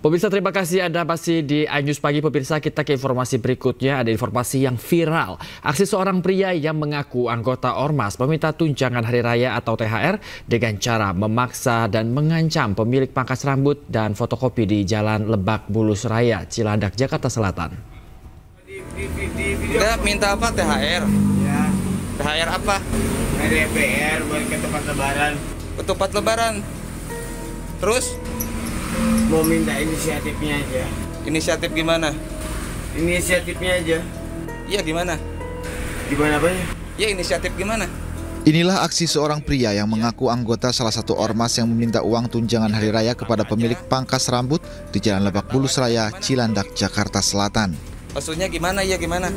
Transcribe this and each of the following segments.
Pemirsa, terima kasih Anda masih di iNews Pagi. Pemirsa, kita ke informasi berikutnya. Ada informasi yang viral. Aksi seorang pria yang mengaku anggota Ormas meminta tunjangan hari raya atau THR dengan cara memaksa dan mengancam pemilik pangkas rambut dan fotokopi di Jalan Lebak Bulus Raya, Cilandak, Jakarta Selatan. Dia minta apa? THR? Ya, THR apa? DPR buat ke tempat lebaran. Ke tempat lebaran. Terus? Mau minta inisiatifnya aja. Inisiatif gimana? Inisiatifnya aja. Iya gimana? Gimana apanya? Ya inisiatif gimana? Inilah aksi seorang pria yang mengaku anggota salah satu ormas yang meminta uang tunjangan hari raya kepada pemilik pangkas rambut di Jalan Lebak Bulus Raya, Cilandak, Jakarta Selatan. Maksudnya gimana? Ya gimana?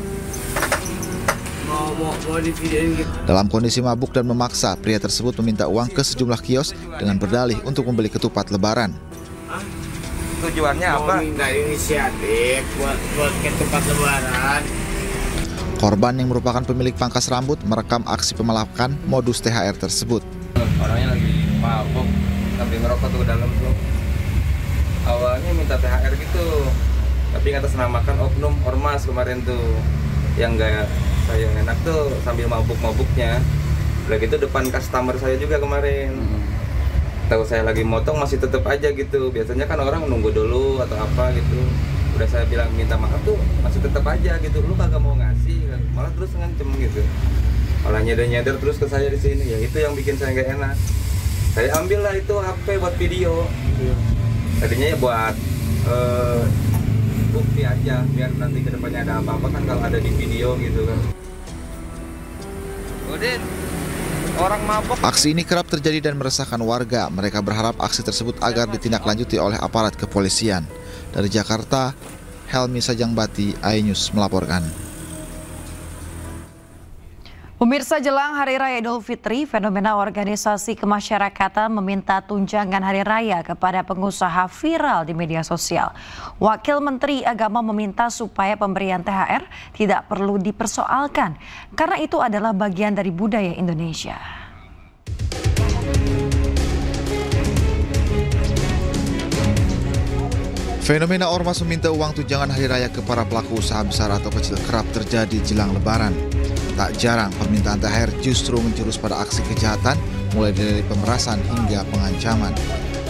Mau divideoin gitu. Dalam kondisi mabuk dan memaksa, pria tersebut meminta uang ke sejumlah kios dengan berdalih untuk membeli ketupat lebaran. Tujuannya apa? Mau minta inisiatif buat ke tempat lebaran. Korban yang merupakan pemilik pangkas rambut merekam aksi pemalakan modus THR tersebut. Orangnya lagi mabuk, sambil ngerokok tuh ke dalam tuh. Awalnya minta THR gitu, tapi ngatasnamakan oknum ormas kemarin tuh. Yang gak saya enak tuh sambil mabuk-mabuknya. Udah gitu depan customer saya juga kemarin. Tahu saya lagi motong masih tetap aja gitu. Biasanya kan orang nunggu dulu atau apa gitu. Udah saya bilang minta maaf tuh masih tetap aja gitu. Lu kagak mau ngasih, malah terus ngancem gitu. Malah nyeder terus ke saya di sini. Ya itu yang bikin saya nggak enak. Saya ambil lah itu HP buat video. Tadinya ya buat bukti aja biar nanti kedepannya ada apa-apa kan kalau ada di video gitu kan. Udin, orang mabok. Aksi ini kerap terjadi dan meresahkan warga. Mereka berharap aksi tersebut agar ditindaklanjuti oleh aparat kepolisian. Dari Jakarta, Helmi Sajangbati, iNews melaporkan. Pemirsa, jelang Hari Raya Idul Fitri, fenomena organisasi kemasyarakatan meminta tunjangan hari raya kepada pengusaha viral di media sosial. Wakil Menteri Agama meminta supaya pemberian THR tidak perlu dipersoalkan, karena itu adalah bagian dari budaya Indonesia. Fenomena ormas meminta uang tunjangan hari raya ke para pelaku usaha besar atau kecil kerap terjadi jelang Lebaran. Tak jarang permintaan THR justru menjurus pada aksi kejahatan, mulai dari pemerasan hingga pengancaman.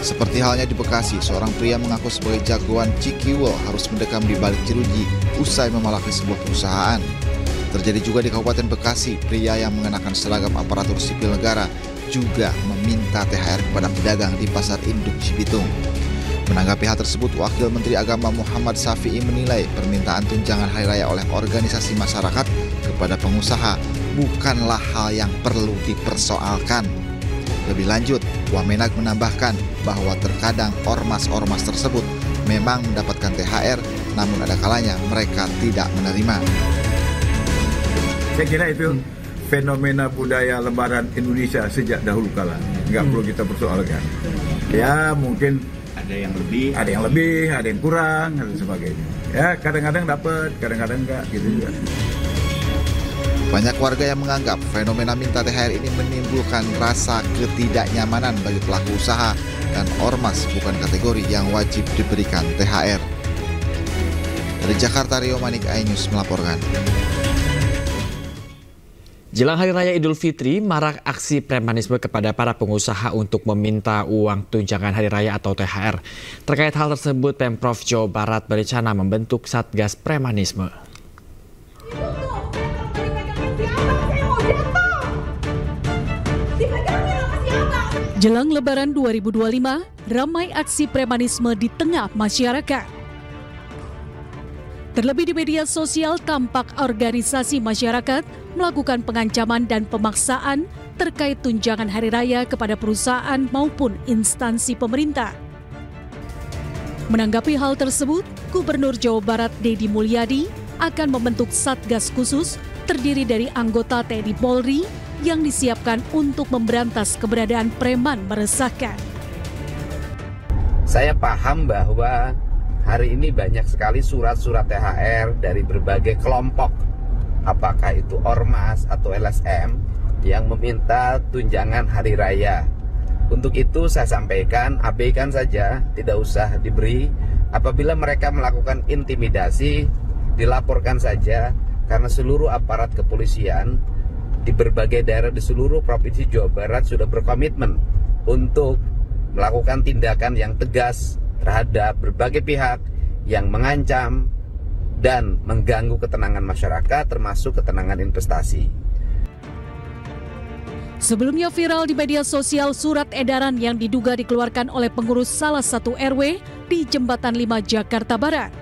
Seperti halnya di Bekasi, seorang pria mengaku sebagai jagoan Cikiwel harus mendekam di balik jeruji usai memalaki sebuah perusahaan. Terjadi juga di Kabupaten Bekasi, pria yang mengenakan seragam aparatur sipil negara juga meminta THR kepada pedagang di Pasar Induk Cibitung. Menanggapi hal tersebut, Wakil Menteri Agama Muhammad Syafi'i menilai permintaan tunjangan hari raya oleh organisasi masyarakat kepada pengusaha bukanlah hal yang perlu dipersoalkan. Lebih lanjut, Wamenag menambahkan bahwa terkadang ormas-ormas tersebut memang mendapatkan THR, namun ada kalanya mereka tidak menerima. Saya kira itu fenomena budaya Lebaran Indonesia sejak dahulu kala, nggak perlu kita persoalkan. Ya mungkin ada yang lebih, ada yang kurang, dan sebagainya. Ya kadang-kadang dapat, kadang-kadang enggak, gitu juga. Banyak warga yang menganggap fenomena minta THR ini menimbulkan rasa ketidaknyamanan bagi pelaku usaha dan ormas bukan kategori yang wajib diberikan THR. Dari Jakarta, Rio Manik, iNews melaporkan. Jelang Hari Raya Idul Fitri, marak aksi premanisme kepada para pengusaha untuk meminta uang tunjangan hari raya atau THR. Terkait hal tersebut, Pemprov Jawa Barat berencana membentuk Satgas Premanisme. Jelang Lebaran 2025, ramai aksi premanisme di tengah masyarakat. Terlebih di media sosial tampak organisasi masyarakat melakukan pengancaman dan pemaksaan terkait tunjangan hari raya kepada perusahaan maupun instansi pemerintah. Menanggapi hal tersebut, Gubernur Jawa Barat Deddy Mulyadi akan membentuk Satgas khusus terdiri dari anggota TNI Polri yang disiapkan untuk memberantas keberadaan preman meresahkan. Saya paham bahwa hari ini banyak sekali surat-surat THR dari berbagai kelompok, apakah itu ormas atau LSM yang meminta tunjangan hari raya. Untuk itu saya sampaikan, abaikan saja, tidak usah diberi, Apabila mereka melakukan intimidasi, dilaporkan saja, karena seluruh aparat kepolisian di berbagai daerah di seluruh Provinsi Jawa Barat sudah berkomitmen untuk melakukan tindakan yang tegas terhadap berbagai pihak yang mengancam dan mengganggu ketenangan masyarakat, termasuk ketenangan investasi. Sebelumnya viral di media sosial surat edaran yang diduga dikeluarkan oleh pengurus salah satu RW di Jembatan 5 Jakarta Barat.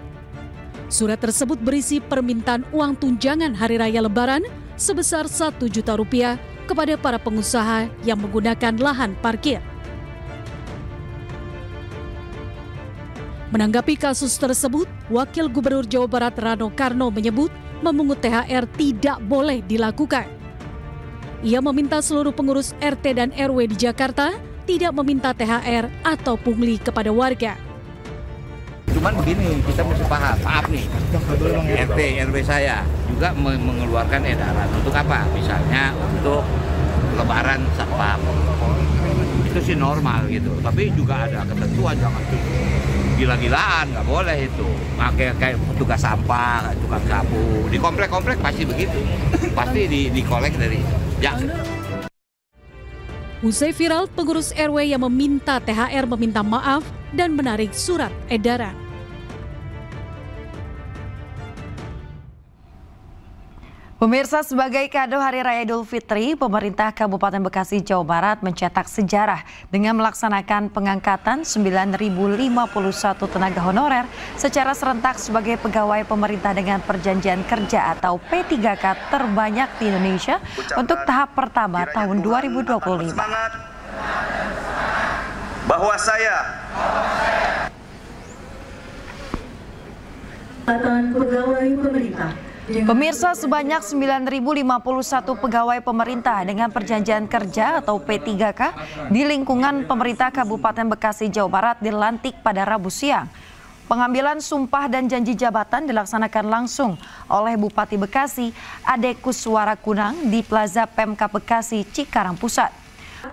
Surat tersebut berisi permintaan uang tunjangan Hari Raya Lebaran sebesar Rp1 juta kepada para pengusaha yang menggunakan lahan parkir. Menanggapi kasus tersebut, Wakil Gubernur Jawa Barat Rano Karno menyebut memungut THR tidak boleh dilakukan. Ia meminta seluruh pengurus RT dan RW di Jakarta tidak meminta THR atau pungli kepada warga. Cuman begini, kita mesti paham, maaf nih, RT RW saya juga mengeluarkan edaran untuk apa? Misalnya untuk lebaran satpam. Itu sih normal gitu, tapi juga ada ketentuan, jangan gila-gilaan, nggak boleh itu. Kayak petugas sampah, tukang sapu, di komplek-komplek pasti begitu, pasti dikolek dari ya. Usai viral, pengurus RW yang meminta THR meminta maaf dan menarik surat edaran. Pemirsa, sebagai kado Hari Raya Idul Fitri, pemerintah Kabupaten Bekasi, Jawa Barat mencetak sejarah dengan melaksanakan pengangkatan 9.051 tenaga honorer secara serentak sebagai pegawai pemerintah dengan perjanjian kerja atau P3K terbanyak di Indonesia untuk tahap pertama tahun 2025. Bahwa saya pegawai pemerintah. Pemirsa, sebanyak 9.051 pegawai pemerintah dengan perjanjian kerja atau P3K di lingkungan pemerintah Kabupaten Bekasi, Jawa Barat dilantik pada Rabu siang. Pengambilan sumpah dan janji jabatan dilaksanakan langsung oleh Bupati Bekasi, Ade Kuswara Kunang di Plaza Pemkab Bekasi, Cikarang Pusat.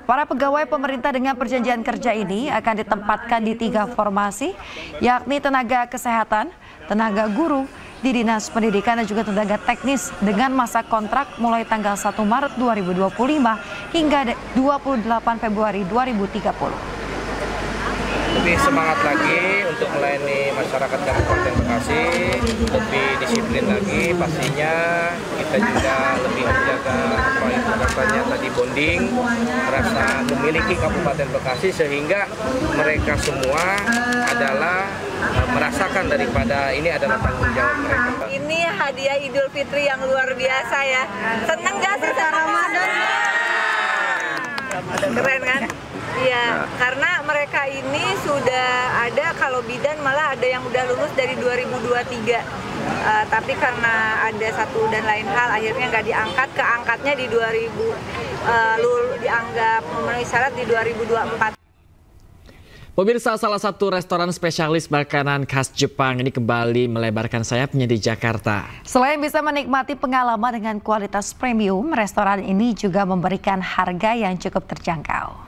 Para pegawai pemerintah dengan perjanjian kerja ini akan ditempatkan di 3 formasi, yakni tenaga kesehatan, tenaga guru di Dinas Pendidikan dan juga tenaga teknis dengan masa kontrak mulai tanggal 1 Maret 2025 hingga 28 Februari 2030. Lebih semangat lagi untuk melayani masyarakat Kabupaten Bekasi, lebih disiplin lagi pastinya. Kita juga lebih menjaga apa itu katanya tadi bonding, merasa memiliki Kabupaten Bekasi sehingga mereka semua adalah merasakan daripada ini adalah tanggung jawab mereka. Ini hadiah Idul Fitri yang luar biasa ya. Seneng gak sih Ramadan? Keren kan? Iya, karena mereka ini sudah ada, kalau bidan malah ada yang udah lulus dari 2023. Tapi karena ada satu dan lain hal akhirnya nggak diangkat, keangkatnya di 2000, dianggap memenuhi syarat di 2024. Pemirsa, salah satu restoran spesialis makanan khas Jepang ini kembali melebarkan sayapnya di Jakarta. Selain bisa menikmati pengalaman dengan kualitas premium, restoran ini juga memberikan harga yang cukup terjangkau.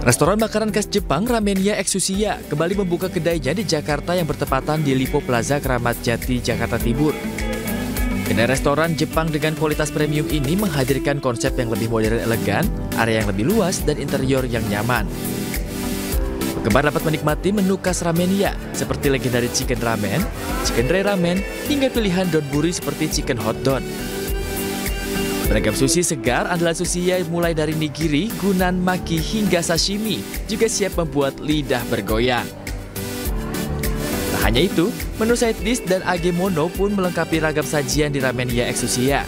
Restoran makanan khas Jepang Ramenya Exusia kembali membuka kedainya di Jakarta yang bertepatan di Lipo Plaza Keramat Jati, Jakarta Timur. Kedai restoran Jepang dengan kualitas premium ini menghadirkan konsep yang lebih modern elegan, area yang lebih luas, dan interior yang nyaman. Penggemar dapat menikmati menu khas Ramenya seperti legendary chicken ramen, chicken dry ramen, hingga pilihan donburi seperti chicken hot don. Beragam sushi segar andalan Sushi mulai dari nigiri, gunan, maki, hingga sashimi juga siap membuat lidah bergoyang. Tak hanya itu, menu side dish dan agemono pun melengkapi ragam sajian di Ramenya Exusia.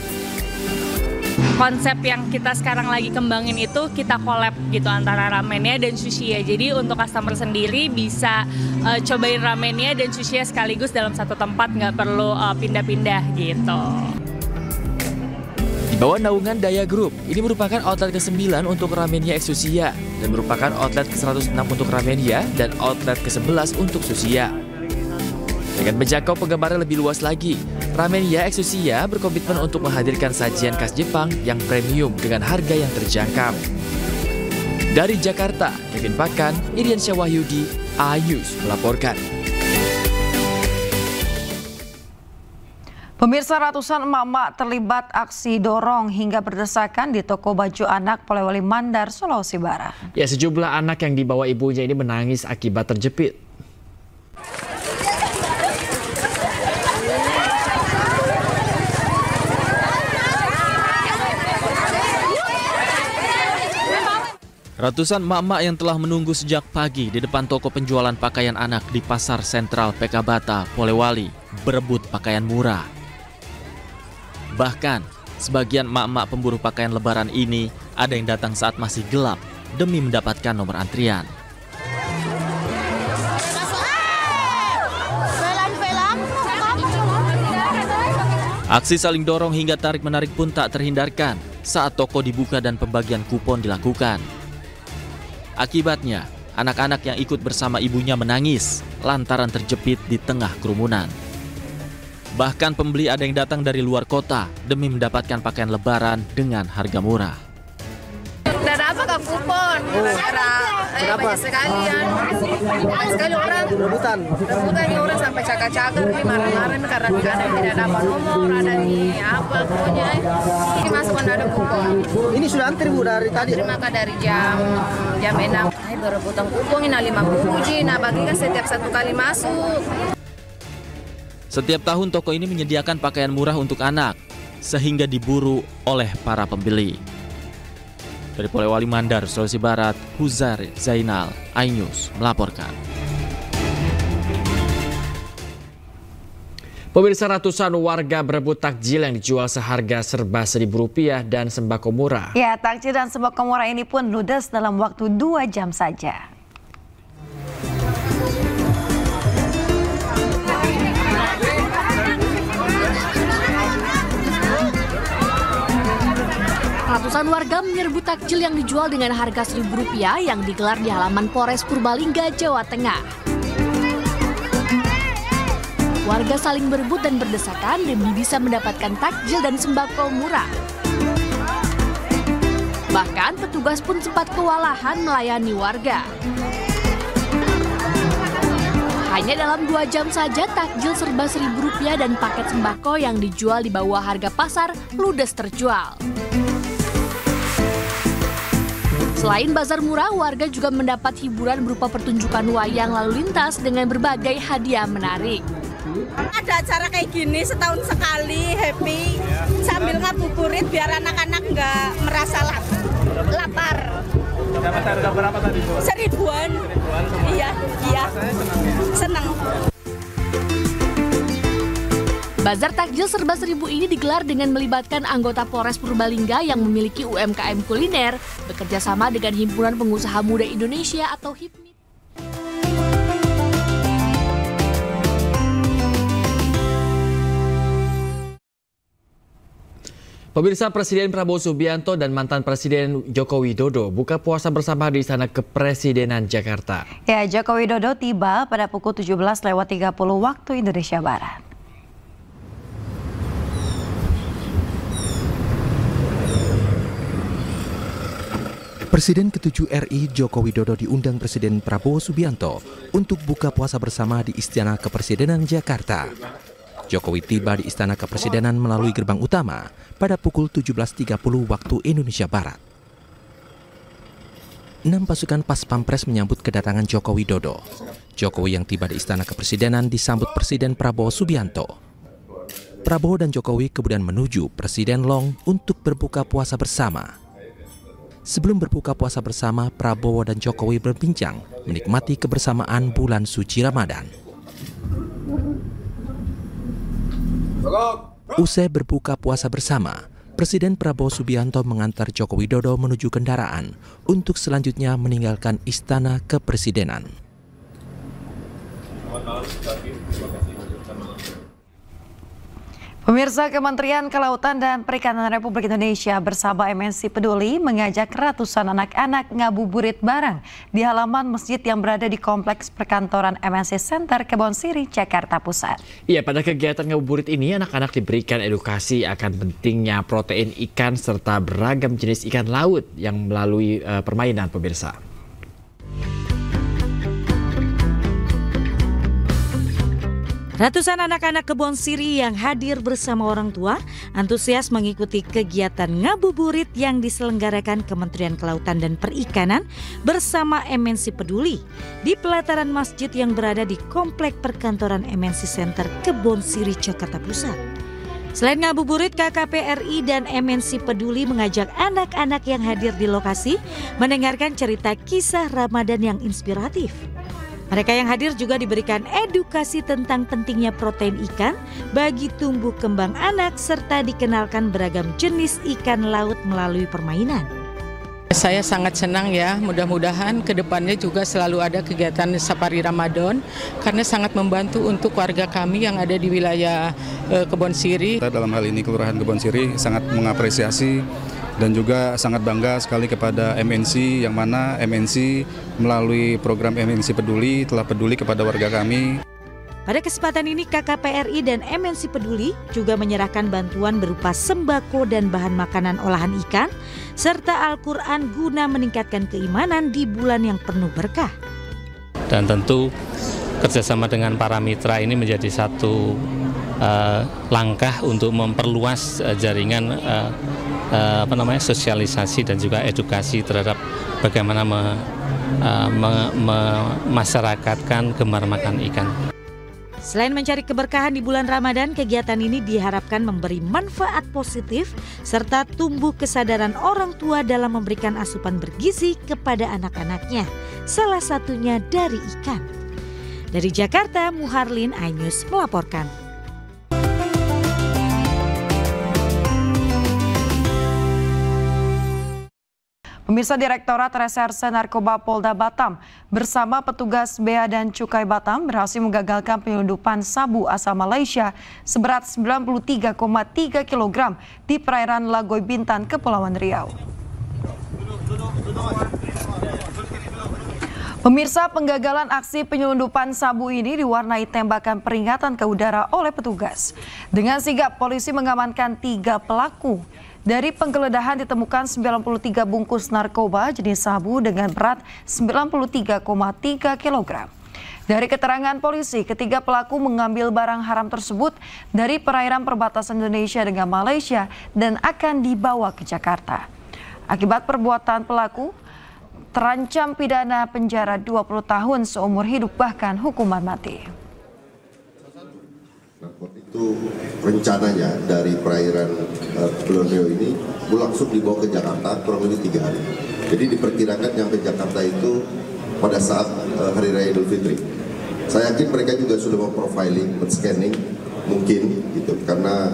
Konsep yang kita sekarang lagi kembangin itu kita collab gitu antara Ramenya dan Sushi ya. Jadi untuk customer sendiri bisa cobain Ramenya dan Sushi sekaligus dalam satu tempat, nggak perlu pindah-pindah gitu. Di bawah naungan Daya Group, ini merupakan outlet ke-9 untuk Ramenya Exusia dan merupakan outlet ke-106 untuk Ramenya dan outlet ke-11 untuk Sushi. Dengan menjangkau penggemarnya lebih luas lagi, Ramenya X Sushi berkomitmen untuk menghadirkan sajian khas Jepang yang premium dengan harga yang terjangkau. Dari Jakarta, Kevin Pakan, Irian Syawahyudi, iNews melaporkan. Pemirsa, ratusan emak-emak terlibat aksi dorong hingga berdesakan di toko baju anak Polewali Mandar, Sulawesi Barat. Ya, sejumlah anak yang dibawa ibunya ini menangis akibat terjepit. Ratusan emak-emak yang telah menunggu sejak pagi di depan toko penjualan pakaian anak di Pasar Sentral Pekabata, Polewali, berebut pakaian murah. Bahkan, sebagian emak-emak pemburu pakaian lebaran ini ada yang datang saat masih gelap demi mendapatkan nomor antrian. Aksi saling dorong hingga tarik-menarik pun tak terhindarkan saat toko dibuka dan pembagian kupon dilakukan. Akibatnya, anak-anak yang ikut bersama ibunya menangis lantaran terjepit di tengah kerumunan. Bahkan pembeli ada yang datang dari luar kota demi mendapatkan pakaian lebaran dengan harga murah. Dan apa kan kupon? Banyak sekali ya. Banyak sekali orang rebutan ya, orang sampai cagar-cagar nih, marah-marah karena tidak dapat nomor, ada nih apa pokoknya. Ini masuk ada kupon. Ini sudah antri Bu dari tadi? Maka dari jam 6. Berebutan kupon ini 50 nah bagikan setiap satu kali masuk. Setiap tahun toko ini menyediakan pakaian murah untuk anak sehingga diburu oleh para pembeli. Dari Polewali Mandar, Sulawesi Barat, Huzar Zainal, iNews melaporkan. Pemirsa, ratusan warga berebut takjil yang dijual seharga serba Rp1.000 dan sembako murah. Ya, takjil dan sembako murah ini pun ludes dalam waktu 2 jam saja. Ratusan warga menyerbu takjil yang dijual dengan harga Rp1.000 yang digelar di halaman Polres Purbalingga, Jawa Tengah. Warga saling berebut dan berdesakan demi bisa mendapatkan takjil dan sembako murah. Bahkan petugas pun sempat kewalahan melayani warga. Hanya dalam 2 jam saja takjil serba Rp1.000 dan paket sembako yang dijual di bawah harga pasar ludes terjual. Selain bazar murah, warga juga mendapat hiburan berupa pertunjukan wayang lalu lintas dengan berbagai hadiah menarik. Ada acara kayak gini setahun sekali, happy, sambil ngabuburit biar anak-anak nggak merasa lapar. Dapat harga berapa tadi, Bu? Seribuan. Iya. Senang. Bazar takjil serba Rp1.000 ini digelar dengan melibatkan anggota Polres Purbalingga yang memiliki UMKM kuliner, bekerja sama dengan Himpunan Pengusaha Muda Indonesia atau HIPMI. Pemirsa, Presiden Prabowo Subianto dan mantan Presiden Joko Widodo buka puasa bersama di Istana Kepresidenan Jakarta. Ya, Joko Widodo tiba pada pukul 17.30 waktu Indonesia Barat. Presiden ke-7 RI Joko Widodo diundang Presiden Prabowo Subianto untuk buka puasa bersama di Istana Kepresidenan Jakarta. Jokowi tiba di Istana Kepresidenan melalui gerbang utama pada pukul 17.30 waktu Indonesia Barat. 6 pasukan Pas Pampres menyambut kedatangan Joko Widodo. Jokowi yang tiba di Istana Kepresidenan disambut Presiden Prabowo Subianto. Prabowo dan Jokowi kemudian menuju Presiden Long untuk berbuka puasa bersama. Sebelum berbuka puasa bersama, Prabowo dan Jokowi berbincang menikmati kebersamaan bulan suci Ramadan. Usai berbuka puasa bersama, Presiden Prabowo Subianto mengantar Joko Widodo menuju kendaraan untuk selanjutnya meninggalkan Istana Kepresidenan. Pemirsa, Kementerian Kelautan dan Perikanan Republik Indonesia bersama MNC Peduli mengajak ratusan anak-anak ngabuburit bareng di halaman masjid yang berada di kompleks perkantoran MNC Center Kebonsiri, Jakarta Pusat. Iya, pada kegiatan ngabuburit ini anak-anak diberikan edukasi akan pentingnya protein ikan serta beragam jenis ikan laut yang melalui permainan, pemirsa. Ratusan anak-anak Kebonsiri yang hadir bersama orang tua antusias mengikuti kegiatan ngabuburit yang diselenggarakan Kementerian Kelautan dan Perikanan bersama MNC Peduli di pelataran masjid yang berada di komplek perkantoran MNC Center Kebonsiri, Jakarta Pusat. Selain ngabuburit, KKP RI dan MNC Peduli mengajak anak-anak yang hadir di lokasi mendengarkan cerita kisah Ramadan yang inspiratif. Mereka yang hadir juga diberikan edukasi tentang pentingnya protein ikan bagi tumbuh kembang anak serta dikenalkan beragam jenis ikan laut melalui permainan. Saya sangat senang ya, mudah-mudahan kedepannya juga selalu ada kegiatan safari Ramadan karena sangat membantu untuk warga kami yang ada di wilayah Kebonsiri. Dalam hal ini Kelurahan Kebonsiri sangat mengapresiasi dan juga sangat bangga sekali kepada MNC, yang mana MNC melalui program MNC Peduli telah peduli kepada warga kami. Pada kesempatan ini KKP RI dan MNC Peduli juga menyerahkan bantuan berupa sembako dan bahan makanan olahan ikan serta Al-Quran guna meningkatkan keimanan di bulan yang penuh berkah. Dan tentu kerjasama dengan para mitra ini menjadi satu langkah untuk memperluas jaringan sosialisasi dan juga edukasi terhadap bagaimana memasyarakatkan gemar makan ikan. Selain mencari keberkahan di bulan Ramadan, kegiatan ini diharapkan memberi manfaat positif serta tumbuh kesadaran orang tua dalam memberikan asupan bergizi kepada anak-anaknya, salah satunya dari ikan. Dari Jakarta, Muharlin, iNews melaporkan. Pemirsa, Direktorat Reserse Narkoba Polda Batam bersama petugas Bea dan Cukai Batam berhasil menggagalkan penyelundupan sabu asal Malaysia seberat 93,3 kg di perairan Lagoy Bintan, Kepulauan Riau. Pemirsa, penggagalan aksi penyelundupan sabu ini diwarnai tembakan peringatan ke udara oleh petugas. Dengan sigap, polisi mengamankan 3 pelaku. Dari penggeledahan ditemukan 93 bungkus narkoba jenis sabu dengan berat 93,3 kg. Dari keterangan polisi, ketiga pelaku mengambil barang haram tersebut dari perairan perbatasan Indonesia dengan Malaysia dan akan dibawa ke Jakarta. Akibat perbuatan pelaku, terancam pidana penjara 20 tahun seumur hidup bahkan hukuman mati. Itu rencananya dari perairan Kepulauan Riau ini langsung dibawa ke Jakarta kurang lebih 3 hari. Jadi diperkirakan nyampe Jakarta itu pada saat Hari Raya Idul Fitri. Saya yakin mereka juga sudah memprofiling, men-scanning mungkin gitu, karena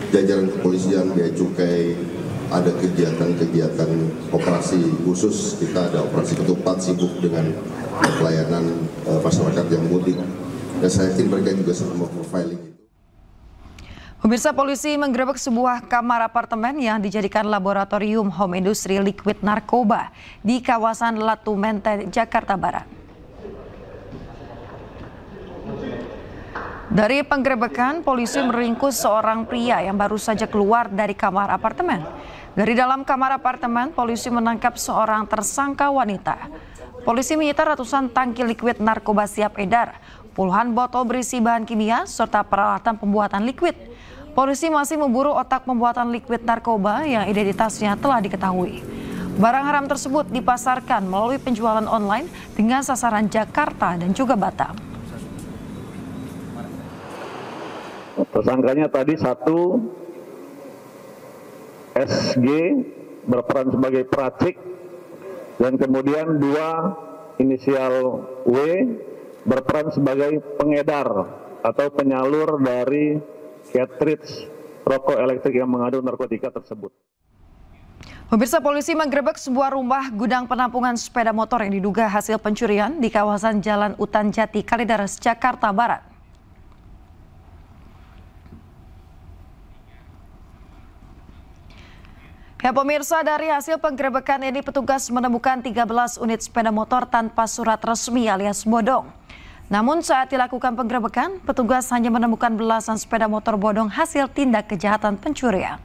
jajaran kepolisian, bea cukai, ada kegiatan-kegiatan operasi khusus. Kita ada operasi ketupat, sibuk dengan pelayanan masyarakat yang mudik. Dan saya yakin mereka juga sedang memprofiling. Pemirsa, polisi menggerebek sebuah kamar apartemen yang dijadikan laboratorium home industri liquid narkoba di kawasan Latu Menteng, Jakarta Barat. Dari penggerebekan, polisi meringkus seorang pria yang baru saja keluar dari kamar apartemen. Dari dalam kamar apartemen, polisi menangkap seorang tersangka wanita. Polisi menyita ratusan tangki liquid narkoba siap edar, puluhan botol berisi bahan kimia, serta peralatan pembuatan liquid. Polisi masih memburu otak pembuatan liquid narkoba yang identitasnya telah diketahui. Barang haram tersebut dipasarkan melalui penjualan online dengan sasaran Jakarta dan juga Batam. Tersangkanya tadi 1 SG berperan sebagai peracik, dan kemudian 2 inisial W berperan sebagai pengedar atau penyalur dari cartridge rokok elektrik yang mengandung narkotika tersebut. Pemirsa, polisi menggerebek sebuah rumah gudang penampungan sepeda motor yang diduga hasil pencurian di kawasan Jalan Utan Jati, Kalideres, Jakarta Barat. Ya pemirsa, dari hasil penggerebekan ini petugas menemukan 13 unit sepeda motor tanpa surat resmi alias bodong. Namun saat dilakukan penggerebekan, petugas hanya menemukan belasan sepeda motor bodong hasil tindak kejahatan pencurian.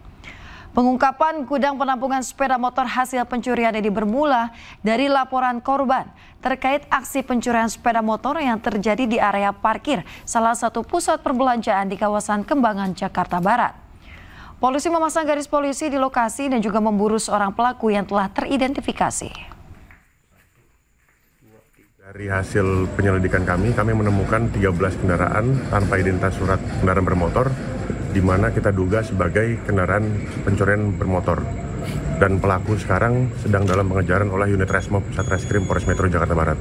Pengungkapan gudang penampungan sepeda motor hasil pencurian ini bermula dari laporan korban terkait aksi pencurian sepeda motor yang terjadi di area parkir salah satu pusat perbelanjaan di kawasan Kembangan, Jakarta Barat. Polisi memasang garis polisi di lokasi dan juga memburu seorang pelaku yang telah teridentifikasi. Dari hasil penyelidikan kami menemukan 13 kendaraan tanpa identitas surat kendaraan bermotor, di mana kita duga sebagai kendaraan pencurian bermotor. Dan pelaku sekarang sedang dalam pengejaran oleh unit Resmob Satreskrim Polres Metro Jakarta Barat.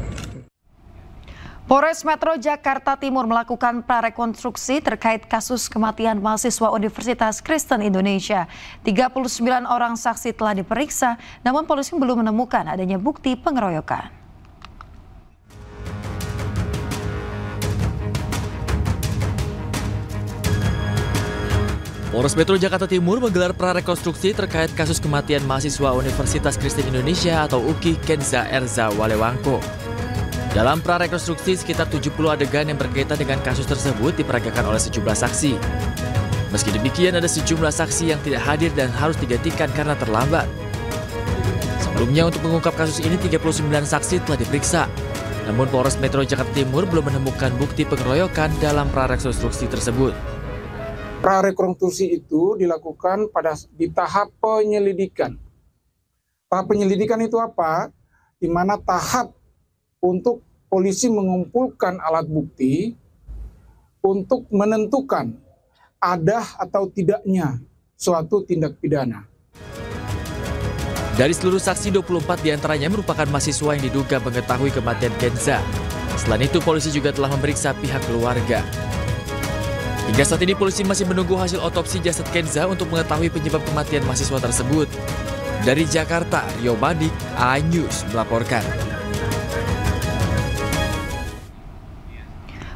Polres Metro Jakarta Timur melakukan prarekonstruksi terkait kasus kematian mahasiswa Universitas Kristen Indonesia. 39 orang saksi telah diperiksa, namun polisi belum menemukan adanya bukti pengeroyokan. Polres Metro Jakarta Timur menggelar prarekonstruksi terkait kasus kematian mahasiswa Universitas Kristen Indonesia atau UKI Kenza Erza Walewangko. Dalam prarekonstruksi, sekitar 70 adegan yang berkaitan dengan kasus tersebut diperagakan oleh sejumlah saksi. Meski demikian, ada sejumlah saksi yang tidak hadir dan harus digantikan karena terlambat. Sebelumnya, untuk mengungkap kasus ini, 39 saksi telah diperiksa. Namun Polres Metro Jakarta Timur belum menemukan bukti pengeroyokan dalam prarekonstruksi tersebut. Prarekonstruksi itu dilakukan di tahap penyelidikan. Tahap penyelidikan itu apa? Di mana tahap untuk polisi mengumpulkan alat bukti untuk menentukan ada atau tidaknya suatu tindak pidana. Dari seluruh saksi, 24 diantaranya merupakan mahasiswa yang diduga mengetahui kematian Kenza. Selain itu, polisi juga telah memeriksa pihak keluarga. Hingga saat ini, polisi masih menunggu hasil otopsi jasad Kenza untuk mengetahui penyebab kematian mahasiswa tersebut. Dari Jakarta, Rio Madik, A-News melaporkan.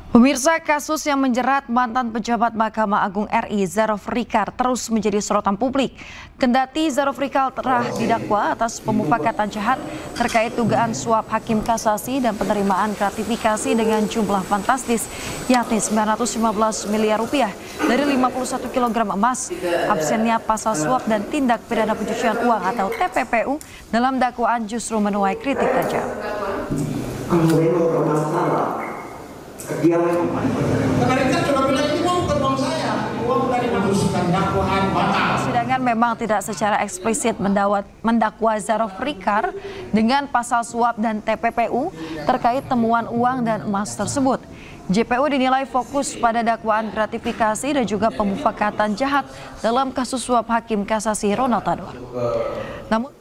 Pemirsa, kasus yang menjerat mantan pejabat Mahkamah Agung RI Zarof Rikar terus menjadi sorotan publik. Kendati Zarof Rikar telah didakwa atas pemufakatan jahat terkait dugaan suap hakim kasasi dan penerimaan gratifikasi dengan jumlah fantastis, yakni 915 miliar rupiah dari 51 kg emas. Absennya pasal suap dan tindak pidana pencucian uang atau TPPU dalam dakwaan justru menuai kritik tajam. Persidangan memang tidak secara eksplisit mendakwa Zarof Rikar dengan pasal suap dan TPPU terkait temuan uang dan emas tersebut. JPU dinilai fokus pada dakwaan gratifikasi dan juga pemufakatan jahat dalam kasus suap hakim kasasi Ronald Tanur. Namun,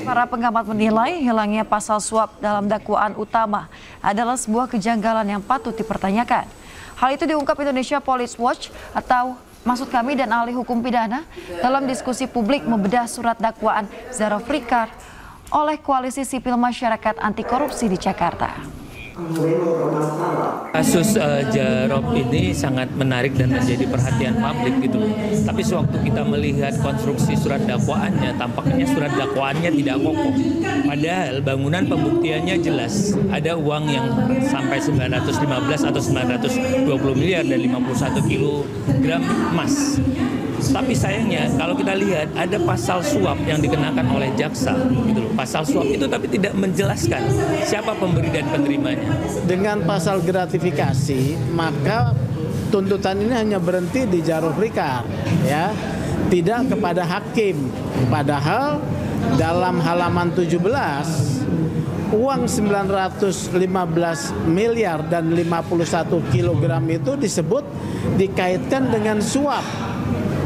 para pengamat menilai hilangnya pasal suap dalam dakwaan utama adalah sebuah kejanggalan yang patut dipertanyakan. Hal itu diungkap Indonesia Police Watch atau maksud kami dan ahli hukum pidana dalam diskusi publik membedah surat dakwaan Zarof Rikar oleh Koalisi Sipil Masyarakat Anti Korupsi di Jakarta. Kasus Zarof ini sangat menarik dan menjadi perhatian publik gitu. Tapi sewaktu kita melihat konstruksi surat dakwaannya, tampaknya surat dakwaannya tidak kokoh. Padahal bangunan pembuktiannya jelas. Ada uang yang sampai 915 atau 920 miliar dan 51 kilogram emas. Tapi sayangnya kalau kita lihat ada pasal suap yang dikenakan oleh jaksa gitu loh. Pasal suap itu tapi tidak menjelaskan siapa pemberi dan penerimanya. Dengan pasal gratifikasi, maka tuntutan ini hanya berhenti di Zarof Rikar, ya. Tidak kepada hakim. Padahal dalam halaman 17 uang 915 miliar dan 51 kilogram itu disebut dikaitkan dengan suap.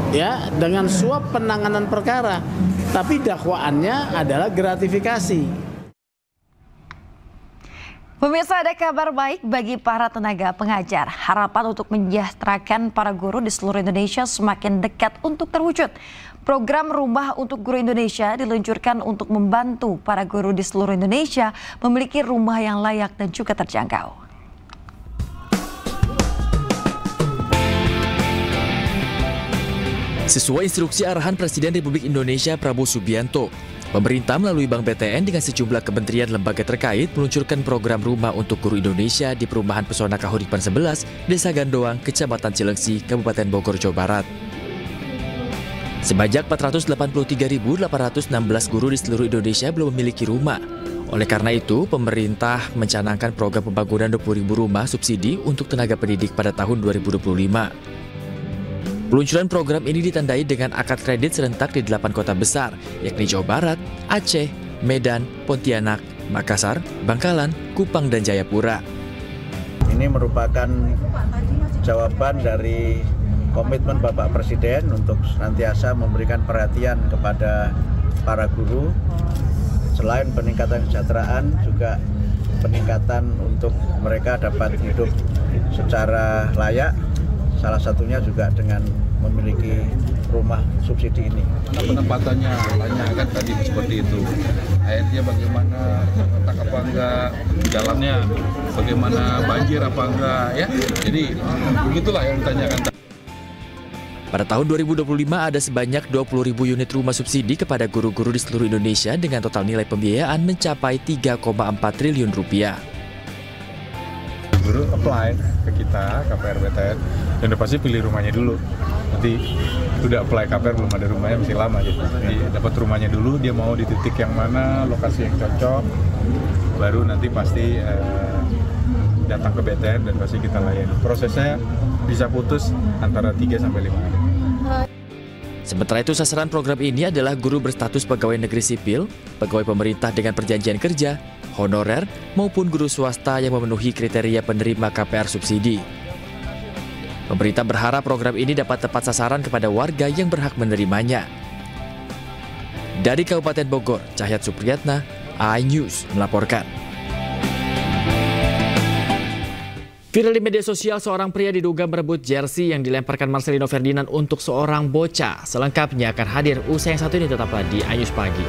Ya, dengan suap penanganan perkara, tapi dakwaannya adalah gratifikasi. Pemirsa, ada kabar baik bagi para tenaga pengajar. Harapan untuk mensejahterakan para guru di seluruh Indonesia semakin dekat untuk terwujud. Program Rumah untuk Guru Indonesia diluncurkan untuk membantu para guru di seluruh Indonesia memiliki rumah yang layak dan juga terjangkau. Sesuai instruksi arahan Presiden Republik Indonesia Prabowo Subianto, pemerintah melalui Bank BTN dengan sejumlah kementerian lembaga terkait meluncurkan program rumah untuk guru Indonesia di Perumahan Pesona Kahuripan 11, Desa Gandoang, Kecamatan Cilengsi, Kabupaten Bogor, Jawa Barat. Sebanyak 483.816 guru di seluruh Indonesia belum memiliki rumah. Oleh karena itu, pemerintah mencanangkan program pembangunan 20.000 rumah subsidi untuk tenaga pendidik pada tahun 2025. Peluncuran program ini ditandai dengan akad kredit serentak di 8 kota besar, yakni Jawa Barat, Aceh, Medan, Pontianak, Makassar, Bangkalan, Kupang, dan Jayapura. Ini merupakan jawaban dari komitmen Bapak Presiden untuk senantiasa memberikan perhatian kepada para guru. Selain peningkatan kesejahteraan, juga peningkatan untuk mereka dapat hidup secara layak. Salah satunya juga dengan memiliki rumah subsidi ini. Penempatannya banyak kan tadi seperti itu. Airnya bagaimana, retak apa enggak, jalannya bagaimana, banjir apa enggak, ya. Jadi begitulah yang ditanyakan. Pada tahun 2025 ada sebanyak 20.000 unit rumah subsidi kepada guru-guru di seluruh Indonesia dengan total nilai pembiayaan mencapai 3,4 triliun rupiah. Guru apply ke kita, KPR BTN, dan udah pasti pilih rumahnya dulu. Nanti udah apply KPR belum ada rumahnya masih lama gitu. Jadi dapat rumahnya dulu, dia mau di titik yang mana, lokasi yang cocok, baru nanti pasti datang ke BTN dan pasti kita layani. Prosesnya bisa putus antara 3 sampai 5 hari. Sementara itu sasaran program ini adalah guru berstatus pegawai negeri sipil, pegawai pemerintah dengan perjanjian kerja, honorer, maupun guru swasta yang memenuhi kriteria penerima KPR subsidi. Pemerintah berharap program ini dapat tepat sasaran kepada warga yang berhak menerimanya. Dari Kabupaten Bogor, Cahyat Supriyatna, iNews melaporkan. Viral di media sosial, seorang pria diduga merebut jersey yang dilemparkan Marcelino Ferdinand untuk seorang bocah. Selengkapnya akan hadir usai yang satu ini, tetaplah di iNews Pagi.